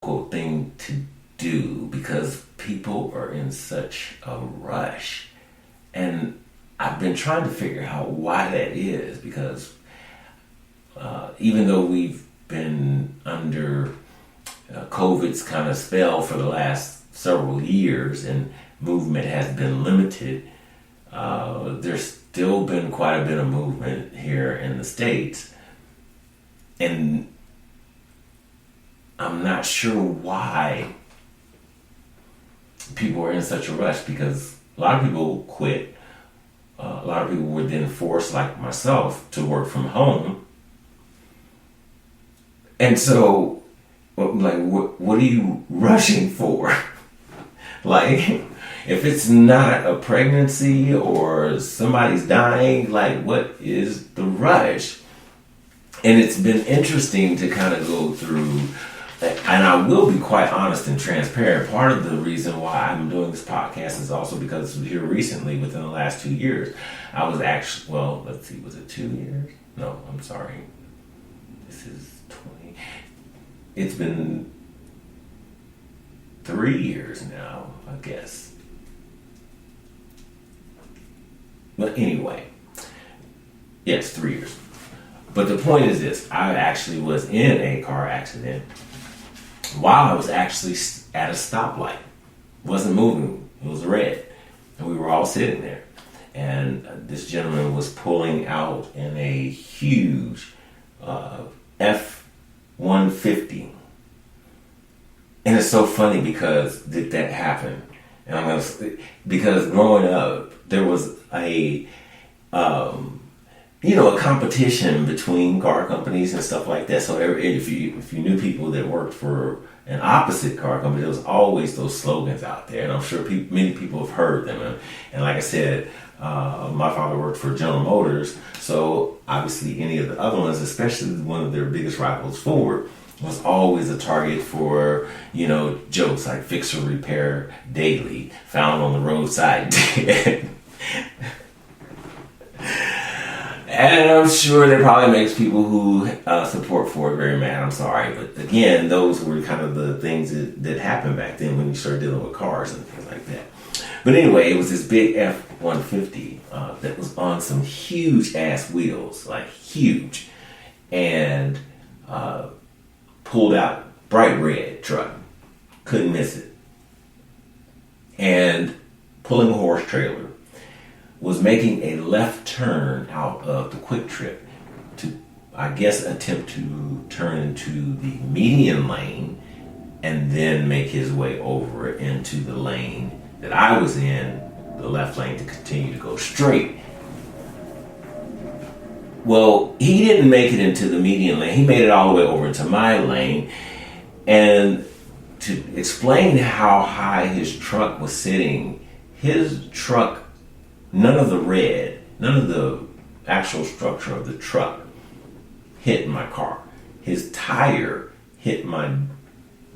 difficult thing to do because people are in such a rush. And I've been trying to figure out why that is because even though we've been under COVID's kind of spell for the last several years and movement has been limited, there's still been quite a bit of movement here in the States. And I'm not sure why people are in such a rush because a lot of people quit. A lot of people were then forced, like myself, to work from home. And so, like, what are you rushing for? Like, if it's not a pregnancy or somebody's dying, like, what is the rush? And it's been interesting to kind of go through, and I will be quite honest and transparent. Part of the reason why I'm doing this podcast is also because here recently, within the last 2 years, I was actually, well, let's see, was it 2 years? No, I'm sorry. This is 20. It's been 3 years now, I guess. But anyway, yes, 3 years. But the point is this, I actually was in a car accident while I was actually at a stoplight. Wasn't moving, it was red. And we were all sitting there. And this gentleman was pulling out in a huge F-150. And it's so funny because that happened. And because growing up, there was a competition between car companies and stuff like that. So if you knew people that worked for an opposite car company, there was always those slogans out there. And I'm sure many people have heard them. And like I said, my father worked for General Motors. So obviously any of the other ones, especially one of their biggest rivals, Ford, was always a target for, jokes like fix or repair daily, found on the roadside dead. And I'm sure that probably makes people who support Ford very mad. I'm sorry. But again, those were kind of the things that happened back then when you started dealing with cars and things like that. But anyway, it was this big F-150 that was on some huge ass wheels, like huge. And pulled out, bright red truck. Couldn't miss it. And pulling a horse trailer. Was making a left turn out of the Quick Trip to, I guess, attempt to turn into the median lane and then make his way over into the lane that I was in, the left lane, to continue to go straight. Well, he didn't make it into the median lane. He made it all the way over into my lane. And to explain how high his truck was sitting, his truck, none of the actual structure of the truck hit my car. His tire hit my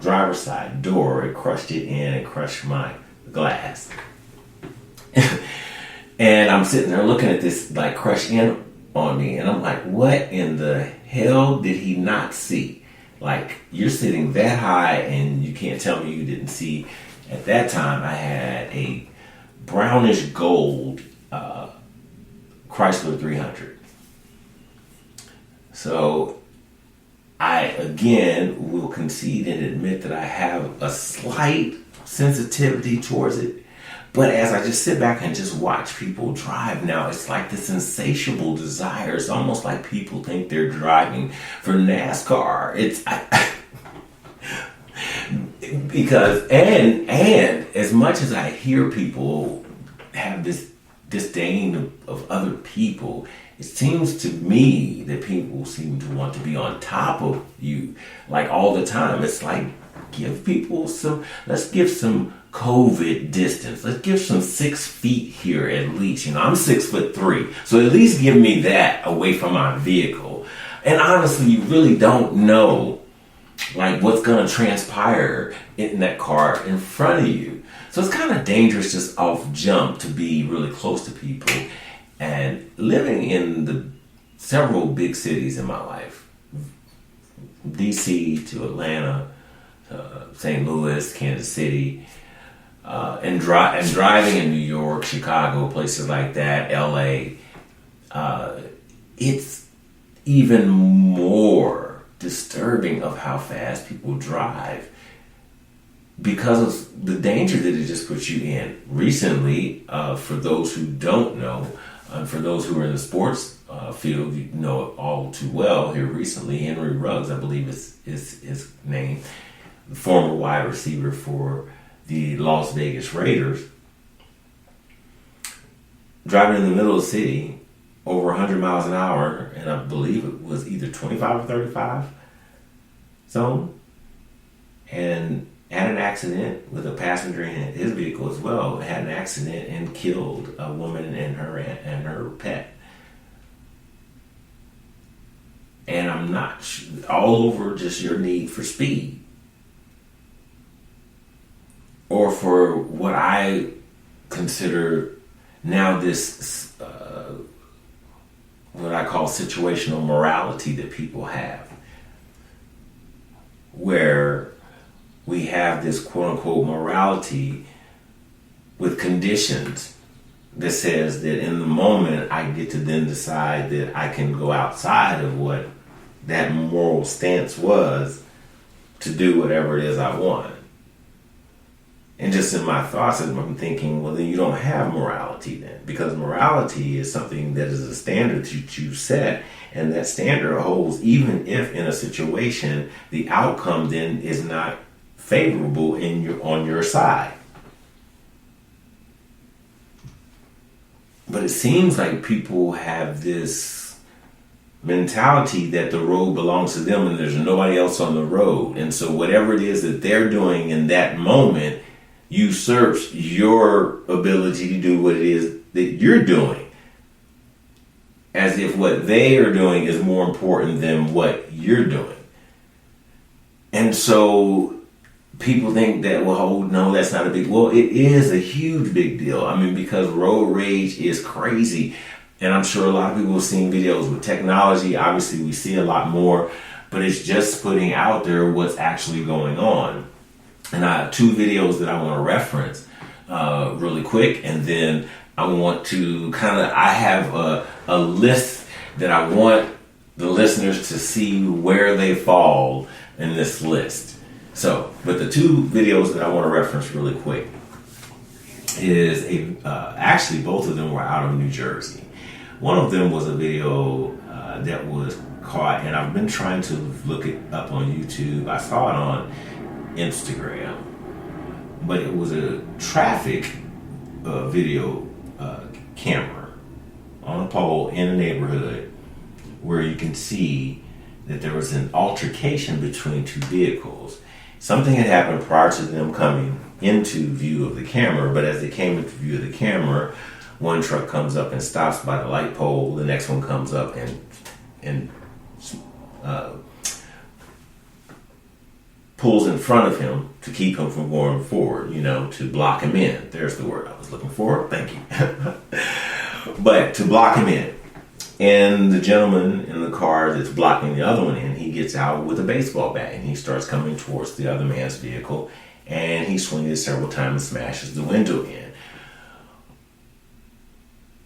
driver's side door. It crushed it in and crushed my glass. And I'm sitting there looking at this like crush in on me. And I'm like, what in the hell did he not see? Like, you're sitting that high and you can't tell me you didn't see. At that time, I had a brownish gold Chrysler 300. So I again will concede and admit that I have a slight sensitivity towards it. But as I just sit back and just watch people drive now, it's like this insatiable desire. It's almost like people think they're driving for NASCAR. Because as much as I hear people have this disdain of other people, it seems to me that people seem to want to be on top of you like all the time. It's like, let's give some COVID distance. Let's give some 6 feet here at least. I'm 6'3", so at least give me that away from my vehicle. And honestly, you really don't know like what's going to transpire in that car in front of you. So it's kind of dangerous just off jump to be really close to people. And living in the several big cities in my life, DC to Atlanta St. Louis, Kansas City, and driving in New York, Chicago, places like that, LA, it's even more disturbing of how fast people drive because of the danger that it just puts you in. Recently, for those who don't know, for those who are in the sports field, you know it all too well. Here recently, Henry Ruggs, I believe is his name, the former wide receiver for the Las Vegas Raiders, driving in the middle of the city over 100 miles an hour, and I believe it was either 25 or 35 zone, and had an accident with a passenger in his vehicle as well. Had an accident and killed a woman and her pet. And I'm not all over just your need for speed, or for what I consider now this what I call situational morality that people have, where we have this quote-unquote morality with conditions that says that in the moment I get to then decide that I can go outside of what that moral stance was to do whatever it is I want. And just in my thoughts, I'm thinking, well, then you don't have morality then, because morality is something that is a standard that you set, and that standard holds even if in a situation the outcome then is not favorable on your side. But it seems like people have this mentality that the road belongs to them and there's nobody else on the road, and so whatever it is that they're doing in that moment usurps your ability to do what it is that you're doing, as if what they are doing is more important than what you're doing. And so people think that, well, oh, no, that's not a big, well, it is a huge big deal. I mean, because road rage is crazy. And I'm sure a lot of people have seen videos with technology. Obviously, we see a lot more, but it's just putting out there what's actually going on. And I have two videos that I want to reference really quick, and then I want to I have a list that I want the listeners to see where they fall in this list. So, but the two videos that I want to reference really quick is actually both of them were out of New Jersey. One of them was a video that was caught, and I've been trying to look it up on YouTube. I saw it on Instagram, but it was a traffic video camera on a pole in a neighborhood where you can see that there was an altercation between two vehicles. Something had happened prior to them coming into view of the camera, but as they came into view of the camera, one truck comes up and stops by the light pole, the next one comes up and pulls in front of him to keep him from going forward, to block him in. There's the word I was looking for. Thank you. But to block him in. And the gentleman in the car that's blocking the other one in, he gets out with a baseball bat and he starts coming towards the other man's vehicle, and he swings it several times and smashes the window in,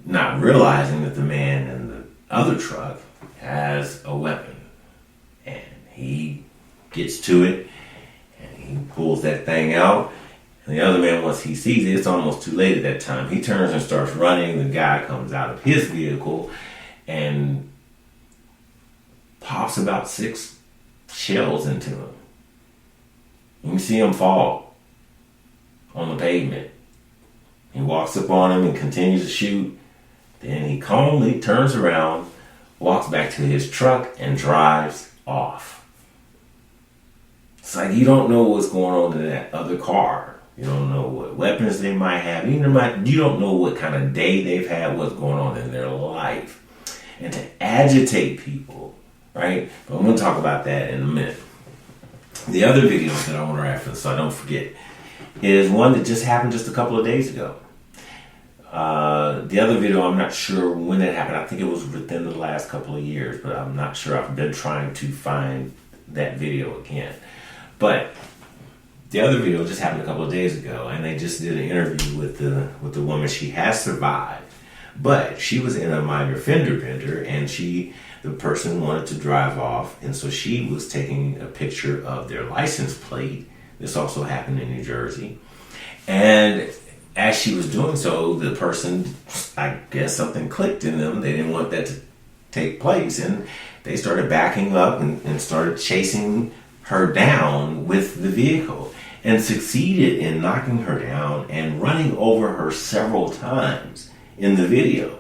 not realizing that the man in the other truck has a weapon. And he gets to it, he pulls that thing out, and the other man, once he sees it, it's almost too late at that time. He turns and starts running. The guy comes out of his vehicle and pops about 6 shells into him. You can see him fall on the pavement. He walks up on him and continues to shoot. Then he calmly turns around, walks back to his truck, and drives off. It's like you don't know what's going on in that other car. You don't know what weapons they might have. You don't know what kind of day they've had, what's going on in their life. And to agitate people, right? But I'm going to talk about that in a minute. The other videos that I want to reference, so I don't forget, is one that just happened just a couple of days ago. The other video, I'm not sure when that happened. I think it was within the last couple of years, but I'm not sure. I've been trying to find that video again. But the other video just happened a couple of days ago, and they just did an interview with the woman. She has survived, but she was in a minor fender bender, and the person wanted to drive off, and so she was taking a picture of their license plate. This also happened in New Jersey, and as she was doing so, the person, I guess something clicked in them. They didn't want that to take place, and they started backing up and started chasing her down with the vehicle, and succeeded in knocking her down and running over her several times in the video.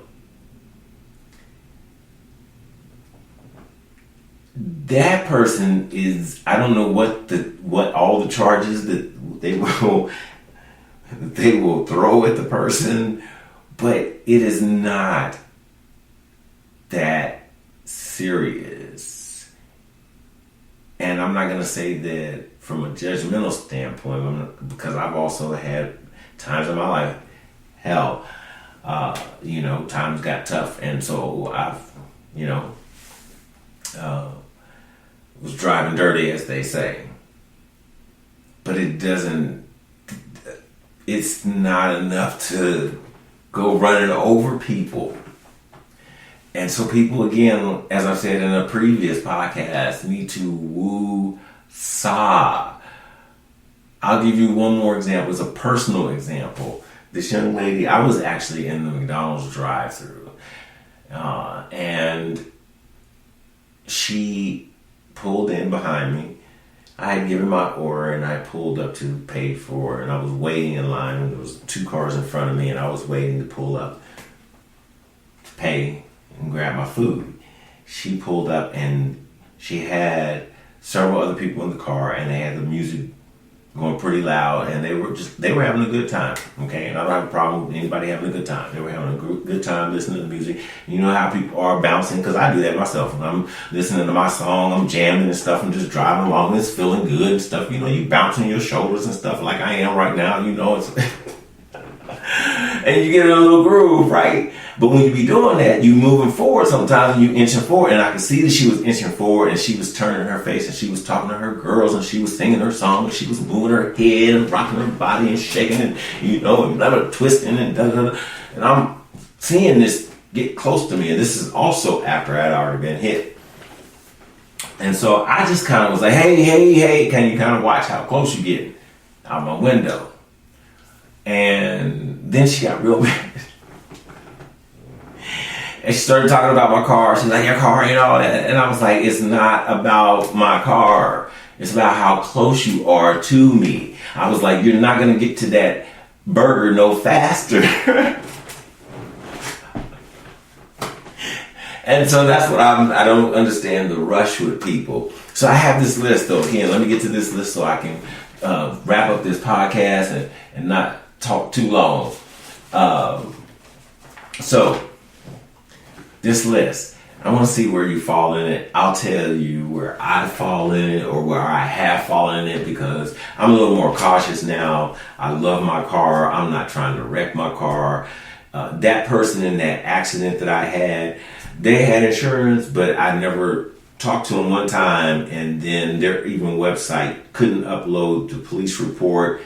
That person is, I don't know what all the charges that they will throw at the person, but it is not that serious. And I'm not going to say that from a judgmental standpoint, because I've also had times in my life, hell, times got tough, and so I've, was driving dirty, as they say. But it's not enough to go running over people. And so people, again, as I said in a previous podcast, need to woo-saw. I'll give you one more example. It's a personal example. This young lady, I was actually in the McDonald's drive-thru, and she pulled in behind me. I had given my order, and I pulled up to pay for it, and I was waiting in line, and there was 2 cars in front of me, and I was waiting to pull up to pay and grab my food. She pulled up, and she had several other people in the car, and they had the music going pretty loud, and they were having a good time, okay? And I don't have a problem with anybody having a good time. They were having a good time listening to the music. You know how people are bouncing, because I do that myself. When I'm listening to my song, I'm jamming and stuff, and just driving along, and it's feeling good and stuff. You bouncing your shoulders and stuff like I am right now, it's... and you get in a little groove, right? But when you be doing that, you moving forward sometimes, and you inching forward. And I could see that she was inching forward, and she was turning her face, and she was talking to her girls, and she was singing her song, and she was moving her head and rocking her body and shaking, and and twisting and da-da-da. And I'm seeing this get close to me, and this is also after I'd already been hit. And so I just kind of was like, hey, can you kind of watch how close you get out my window? And then she got real mad. And she started talking about my car. She's like, your car and all that. And I was like, it's not about my car. It's about how close you are to me. I was like, you're not going to get to that burger no faster. And so that's what I don't understand, the rush with people. So I have this list, though. Again, let me get to this list so I can wrap up this podcast and not talk too long. So this list, I want to see where you fall in it. I'll tell you where I fall in it, or where I have fallen in it, because I'm a little more cautious now. I love my car. I'm not trying to wreck my car. That person in that accident that I had, they had insurance, but I never talked to them one time, and then their even website couldn't upload the police report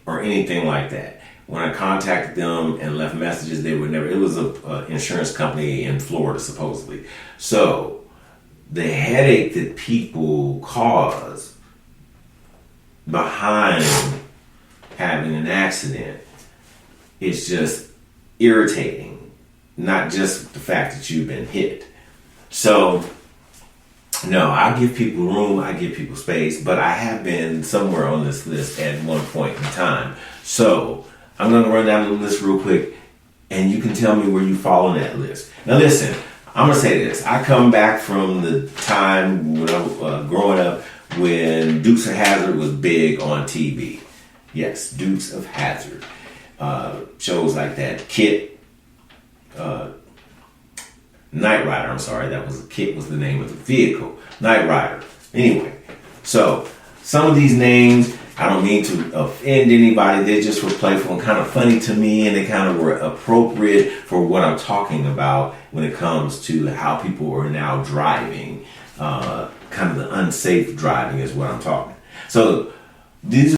or anything like that. When I contacted them and left messages, they would never. It was a insurance company in Florida, supposedly. So the headache that people cause behind having an accident is just irritating. Not just the fact that you've been hit. So no, I give people room, I give people space, but I have been somewhere on this list at one point in time. So I'm going to run down the list real quick, and you can tell me where you fall on that list. Now listen, I'm going to say this. I come back from the time when I was growing up when Dukes of Hazzard was big on TV. Yes, Dukes of Hazzard. Shows like that. KITT. Knight Rider, I'm sorry. KITT was the name of the vehicle. Knight Rider. Anyway, so some of these names, I don't mean to offend anybody. They just were playful and kind of funny to me, and they kind of were appropriate for what I'm talking about when it comes to how people are now driving. Kind of the unsafe driving is what I'm talking. So These